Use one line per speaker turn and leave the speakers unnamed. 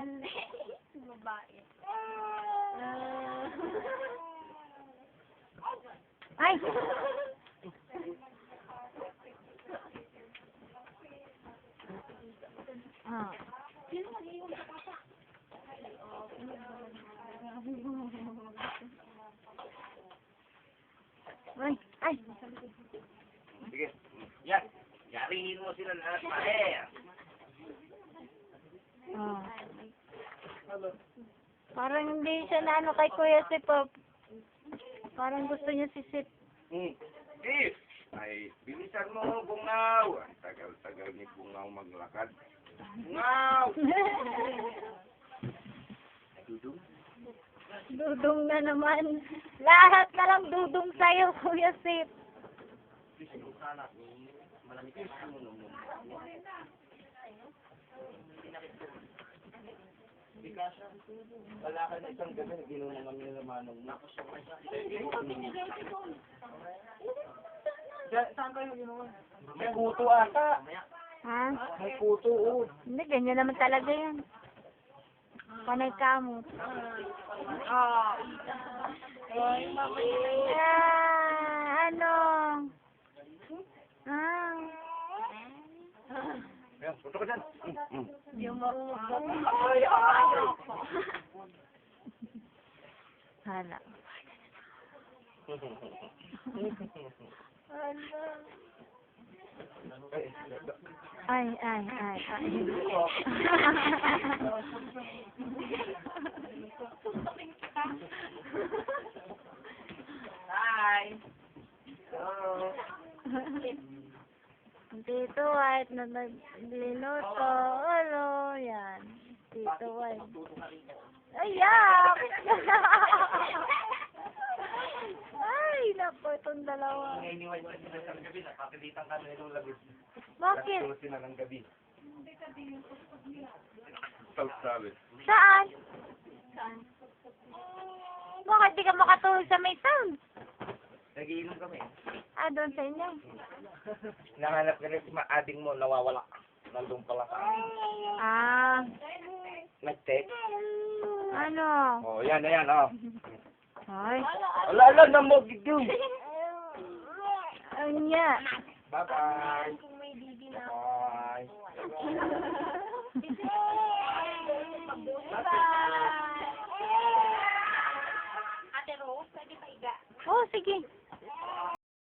Babae.
Ay! Ah. Ay, ay.
Sige. Yan. Yarihin mo sila lahat, pare.
Ah. Parang hindi siya na ano kay Kuya Sip. Parang gusto niya si Sip.
If, ay, bilisan mo, Bungaw. Ang tagal-tagal ni Bungaw maglakad. Bungaw! Dudong?
Dudong na naman. Lahat na lang dudong sa'yo, Kuya Sip.
Malamig. Wala ka na isang gabi, ginunan kami ng manong. Saan kayo ginunan? May puto ata.
Ha?
May puto, oh.
Hindi, ganyan naman talaga yan. Panay kamot.
Ah.
Ano? Ah.
Ayan, puto ka dyan.
Yung marunong.
Ay, ayoko.
Hala. Ay, ay, ay, ay.
Hi. Hello.
Tito White na nagluluto. Hello, yan. Tito White. Ayak! Ay, naku, itong dalawa.
Ngayon yung wala sila sa gabi, napapilitan ka na itong labis.
Bakit?
Alas 12 na ng gabi. Sabi.
Saan? Bakit di ka makatulog sa may sound?
Nagiinom kami.
Ah, doon sa inyo.
Nahanap ka rin si ading mo, nawawala. Nandun pala ka.
Ah,
Nag-text.
ano?
Oh, yan, yan, oh.
Ay.
Ala, na mo, gigil.
Ano niya?
Bye-bye. Bye.
Ate Rose, pwede pa iga.
Oh, sige.